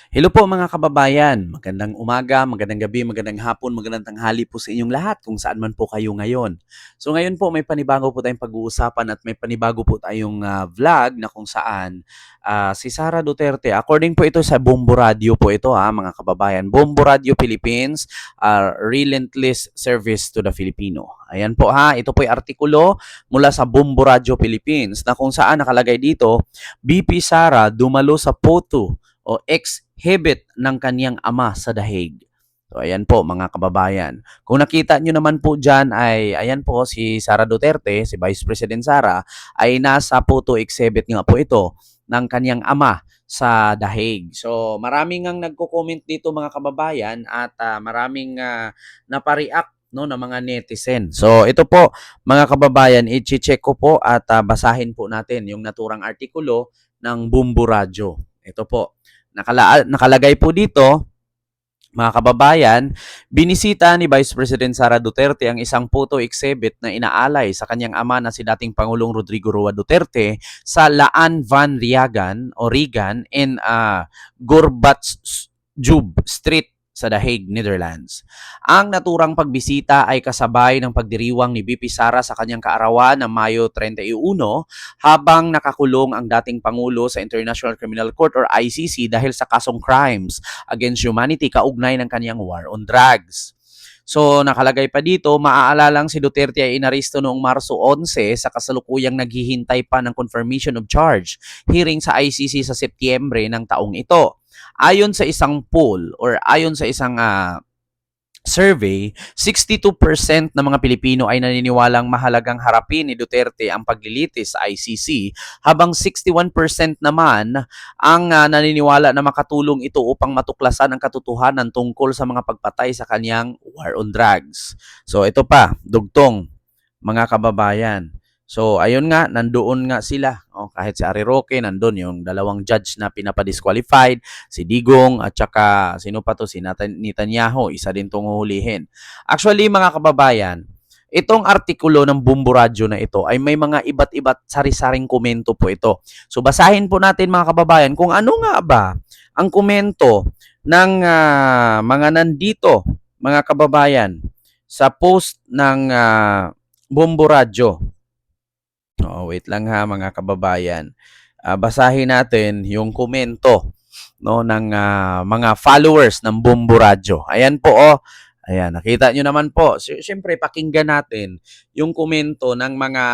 Hello po mga kababayan, magandang umaga, magandang gabi, magandang hapon, magandang tanghali po sa inyong lahat kung saan man po kayo ngayon. So ngayon po may panibago po tayong pag-uusapan at may panibago po tayong vlog na kung saan si Sara Duterte, according po ito sa Bombo Radio po ito mga kababayan, Bombo Radio Philippines, Relentless Service to the Filipino. Ayan po ito po ay artikulo mula sa Bombo Radio Philippines na kung saan nakalagay dito, BP Sara dumalo sa photo o exhibit ng kaniyang ama sa dahig. So ayan po mga kababayan. Kung nakita nyo naman po dyan ay ayan po si Sara Duterte, si Vice President Sara ay nasa photo exhibit nga po ito ng kaniyang ama sa dahig. So maraming ang nagko-comment dito mga kababayan at maraming napareact no ng mga netizen. So ito po mga kababayan, i-check ko po at basahin po natin yung naturang artikulo ng Bumbu Radyo. Ito po. Nakalagay po dito, mga kababayan, binisita ni Vice President Sara Duterte ang isang photo exhibit na inaalay sa kanyang ama na si dating Pangulong Rodrigo Roa Duterte sa Laan Van Riagan o Regan in Gorbatjub Street sa The Hague, Netherlands. Ang naturang pagbisita ay kasabay ng pagdiriwang ni BP Sara sa kanyang kaarawan ng Mayo 31 habang nakakulong ang dating Pangulo sa International Criminal Court or ICC dahil sa kasong crimes against humanity kaugnay ng kanyang war on drugs. So nakalagay pa dito, maaalalang si Duterte ay inaresto noong Marso 11 sa kasalukuyang naghihintay pa ng confirmation of charge hearing sa ICC sa Setyembre ng taong ito. Ayon sa isang poll or ayon sa isang survey, 62% ng mga Pilipino ay naniniwalang mahalagang harapin ni Duterte ang paglilitis sa ICC, habang 61% naman ang naniniwala na makatulong ito upang matuklasan ang katotohanan tungkol sa mga pagpatay sa kanyang war on drugs. So ito pa, dugtong mga kababayan. So ayun nga, nandoon nga sila. Kahit si Ari Roque, nandun yung dalawang judge na pinapa-disqualified, si Digong at saka sino pa to, si Netanyahu, isa din tong huhulihin. Actually mga kababayan, itong artikulo ng Bumbu Radyo na ito ay may mga iba't sari-saring komento po ito. So basahin po natin mga kababayan kung ano nga ba ang komento ng mga nandito mga kababayan sa post ng Bumbu Radyo. Wait lang mga kababayan. Basahin natin yung komento no ng mga followers ng Bumbu Radyo. Ayan po Ayan, nakita nyo naman po. Siyempre, pakinggan natin yung komento ng mga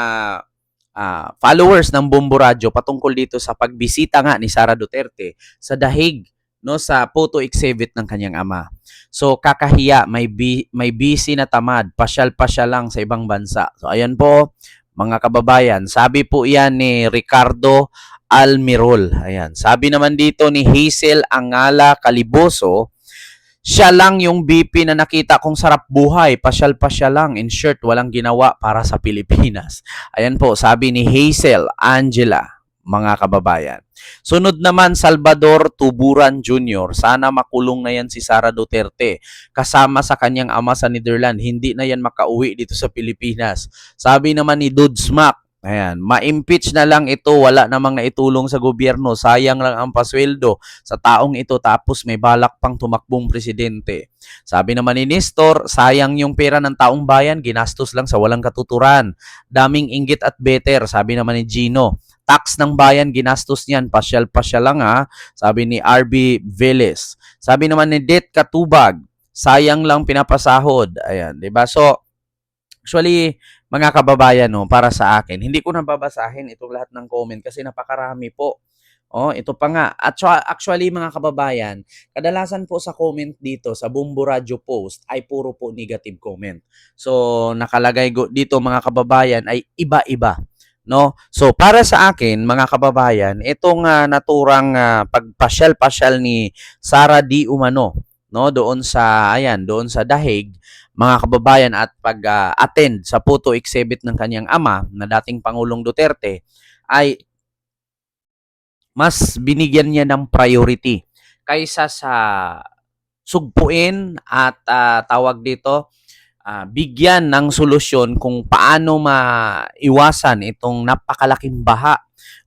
followers ng Bumbu Radyo patungkol dito sa pagbisita nga ni Sara Duterte sa dahig no sa photo exhibit ng kanyang ama. So kakahiya, may busy na tamad, pasyal-pasyal lang sa ibang bansa. So ayan po mga kababayan, sabi po yan ni Ricardo Almirol. Ayan, sabi naman dito ni Hazel Angala Caliboso, siya lang yung BP na nakita kong sarap buhay, pasyal-pasyal lang, in short, walang ginawa para sa Pilipinas. Ayan po, sabi ni Hazel Angela, mga kababayan. Sunod naman, Salvador Tuburan Jr. Sana makulong na yan si Sara Duterte. Kasama sa kanyang ama sa Netherlands. Hindi na yan makauwi dito sa Pilipinas. Sabi naman ni Dudsmack, ayan, ma-impeach na lang ito, wala namang naitulong sa gobyerno, sayang lang ang pasweldo sa taong ito tapos may balak pang tumakbong presidente. Sabi naman ni Nestor, sayang yung pera ng taong bayan, ginastos lang sa walang katuturan. Daming inggit at better, sabi naman ni Gino. Tax ng bayan, ginastos niyan, pasyal-pasyal lang sabi ni RB Velez. Sabi naman ni Det Katubag, sayang lang pinapasahod. Ayan, 'di ba? So actually, mga kababayan para sa akin, hindi ko na babasahin itong lahat ng comment kasi napakarami po. Ito pa nga. At actually mga kababayan, kadalasan po sa comment dito sa Bumbu Radyo post ay puro po negative comment. So nakalagay dito mga kababayan ay iba-iba. No? So para sa akin mga kababayan, itong naturang pagpasyal-pasyal ni Sara Di Umano no doon sa Dahig mga kababayan at pag-attend sa photo exhibit ng kanyang ama na dating Pangulong Duterte ay mas binigyan niya ng priority kaysa sa sugpuin at tawag dito bigyan ng solusyon kung paano maiwasan itong napakalaking baha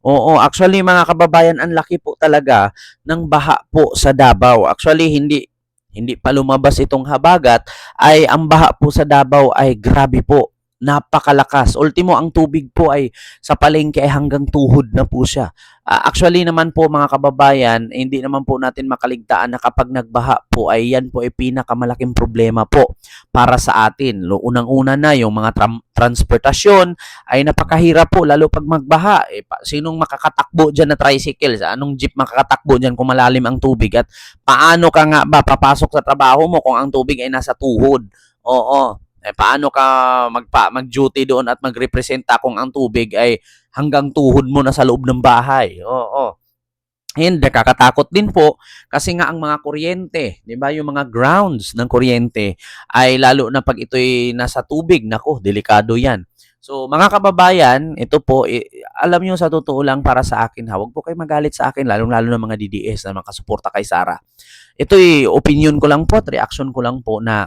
Oo, actually mga kababayan, ang laki po talaga ng baha po sa Davao. Actually, hindi pa lumabas itong habagat, ay ang baha po sa Davao ay grabe po. Napakalakas. Ultimo, ang tubig po ay sa palengke ay hanggang tuhod na po siya. Actually naman po mga kababayan, hindi naman po natin makaligtaan na kapag nagbaha po ay yan po ay pinakamalaking problema po para sa atin. Unang-una na yung mga transportasyon, ay napakahirap po lalo pag magbaha. Sinong makakatakbo dyan na tricycle? Anong jeep makakatakbo dyan kung malalim ang tubig? At paano ka nga ba papasok sa trabaho mo kung ang tubig ay nasa tuhod? Oo. Paano ka mag-duty doon at magrepresenta kung ang tubig ay hanggang tuhod mo na sa loob ng bahay? Oo. And nakakatakot din po kasi nga ang mga kuryente, 'di ba, yung mga grounds ng kuryente ay lalo na pag ito'y nasa tubig, nako, delikado 'yan. So, mga kababayan, ito po, alam niyo sa totoo lang para sa akin ha, wag po kayo magalit sa akin, lalong-lalo na mga DDS na makasuporta kay Sara. Ito'y opinion ko lang po at reaction ko lang po na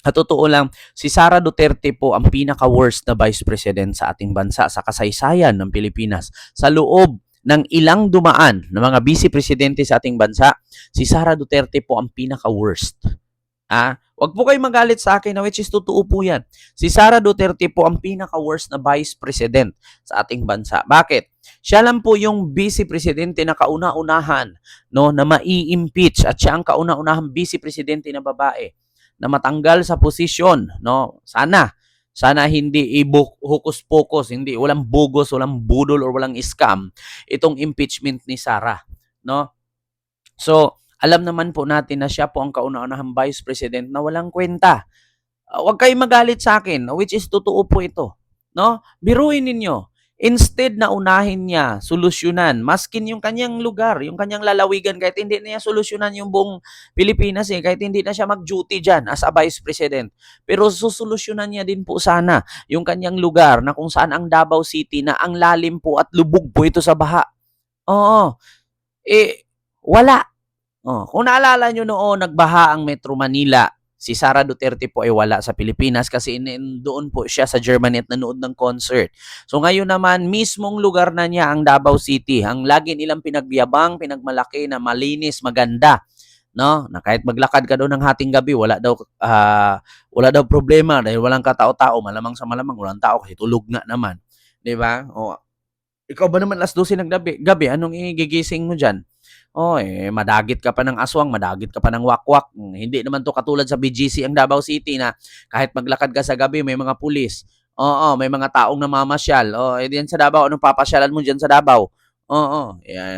sa totoo lang, si Sara Duterte po ang pinaka-worst na Vice President sa ating bansa sa kasaysayan ng Pilipinas. Sa loob ng ilang dumaan ng mga Vice Presidente sa ating bansa, si Sara Duterte po ang pinaka-worst. Wag po kayo magalit sa akin na which is totoo po yan. Si Sara Duterte po ang pinaka-worst na Vice President sa ating bansa. Bakit? Siya lang po yung Vice Presidente na kauna-unahan, no, na mai-impeach at siya ang kauna-unahang Vice Presidente na babae na matanggal sa posisyon, no? Sana hindi i-hokus-pokus, hindi walang bugos, walang budol or walang scam itong impeachment ni Sara, no? So, alam naman po natin na siya po ang kauna-unahang Vice President na walang kwenta. Huwag kayong magalit sa akin, which is totoo po ito, no? Biruin ninyo. Instead na unahin niya, solusyonan, maskin yung kanyang lugar, yung kanyang lalawigan, kahit hindi niya solusyonan yung buong Pilipinas, kahit hindi na siya mag-duty dyan as a Vice President. Pero susolusyonan niya din po sana yung kanyang lugar na kung saan ang Davao City na ang lalim po at lubog po ito sa baha. Oo. Wala. Kung naalala nyo noon, nagbaha ang Metro Manila. Si Sara Duterte po ay wala sa Pilipinas kasi doon po siya sa Germany at nanood ng concert. So ngayon naman, mismong lugar na niya ang Davao City. Ang lagi nilang pinagyabang, pinagmalaki na malinis, maganda. No? Na kahit maglakad ka doon ng hating gabi, wala daw problema dahil walang katao-tao, malamang sa malamang walang tao kasi tulog nga naman. 'Di ba? Ikaw ba naman alas 12 ng gabi, anong igigising mo diyan? Madagit ka pa ng aswang, madagit ka pa ng wakwak. Hindi naman to katulad sa BGC ang Davao City na kahit maglakad ka sa gabi, may mga pulis. Oo, may mga taong namamasyal. Diyan sa Davao, anong papasyalan mo diyan sa Davao? Oo,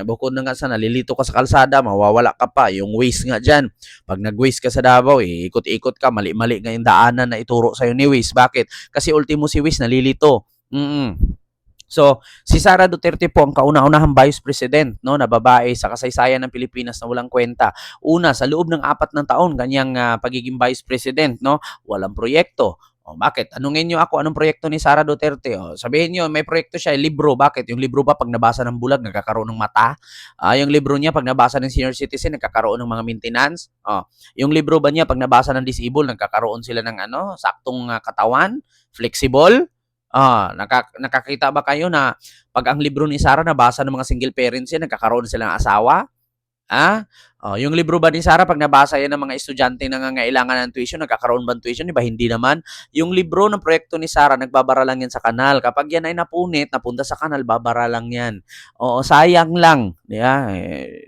bukod na nga sa nalilito ka sa kalsada, mawawala ka pa. Yung Waze nga dyan. Pag nag-Waze ka sa Davao, ikot-ikot ka, mali-mali nga yung daanan na ituro sa'yo ni Waze. Bakit? Kasi ultimo si Waze nalilito. So, si Sara Duterte po ang kauna-unahang Vice President, no, na babae sa kasaysayan ng Pilipinas na walang kwenta. Una, sa loob ng 4 na taon kanyang pagiging Vice President, no, walang proyekto. Bakit? Tanungin niyo ako, anong proyekto ni Sara Duterte? Sabihin niyo, may proyekto siya, libro. Bakit? Yung libro ba pag nabasa ng bulag, nagkakaroon ng mata? Yung libro niya, pag nabasa ng senior citizen, nagkakaroon ng mga maintenance? Yung libro ba niya, pag nabasa ng disabled, nagkakaroon sila ng saktong katawan? Flexible? Nakakita ba kayo na pag ang libro ni Sara nabasa ng mga single parents yan, nagkakaroon sila ng asawa? Yung libro ba ni Sara pag nabasa yan ng mga estudyante na nangangailangan ng tuition, nagkakaroon ba ng tuition? Diba? Hindi naman. Yung libro ng proyekto ni Sara, nagbabara lang yan sa kanal. Kapag yan ay napunit, napunta sa kanal, babara lang yan. Sayang lang. Yeah,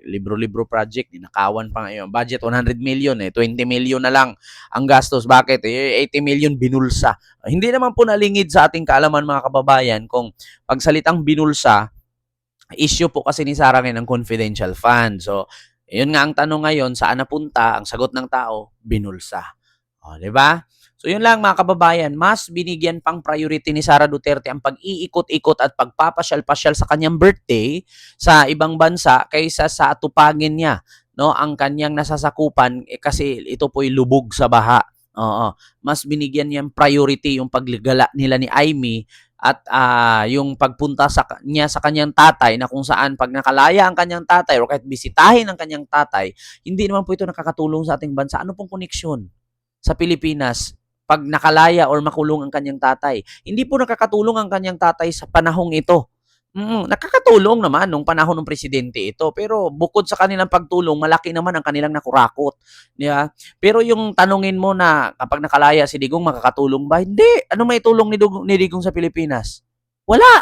libro-libro project, ninakawan pa ngayon. Budget 100 million, 20 million na lang ang gastos. Bakit? 80 million binulsa. Hindi naman po nalingid sa ating kaalaman mga kababayan kung pagsalitang binulsa, issue po kasi ni Sara ngayon ng confidential fund. So, yun nga ang tanong ngayon, saan napunta? Ang sagot ng tao, binulsa. Di ba? So, yun lang mga kababayan, mas binigyan pang priority ni Sara Duterte ang pag-iikot-ikot at pagpapasyal-pasyal sa kanyang birthday sa ibang bansa kaysa sa atupagin niya, no, ang kanyang nasasakupan kasi ito po'y lubog sa baha. Mas binigyan niya priority yung pagligala nila ni Aimee at yung pagpunta niya sa kanyang tatay na kung saan pag nakalaya ang kanyang tatay o kahit bisitahin ang kanyang tatay, hindi naman po ito nakakatulong sa ating bansa. Ano pong koneksyon sa Pilipinas pag nakalaya or makulong ang kanyang tatay? Hindi po nakakatulong ang kanyang tatay sa panahong ito. Nakakatulong naman nung panahon ng presidente ito, pero bukod sa kanilang pagtulong, malaki naman ang kanilang nakurakot, 'di ba? Pero yung tanungin mo na kapag nakalaya si Digong makakatulong ba? Hindi. Ano maitulong ni Digong sa Pilipinas? Wala.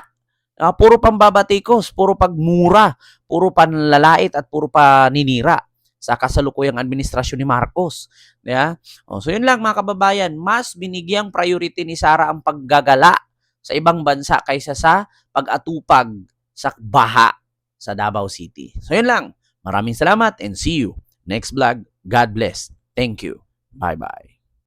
Puro pambabatikos, puro pagmura, puro panlalait at puro paninira sa kasalukuyang administrasyon ni Marcos. Yeah? So yun lang mga kababayan, mas binigyang priority ni Sara ang paggagala sa ibang bansa kaysa sa pag-atupag sa baha sa Davao City. So yun lang. Maraming salamat and see you next vlog. God bless. Thank you. Bye-bye.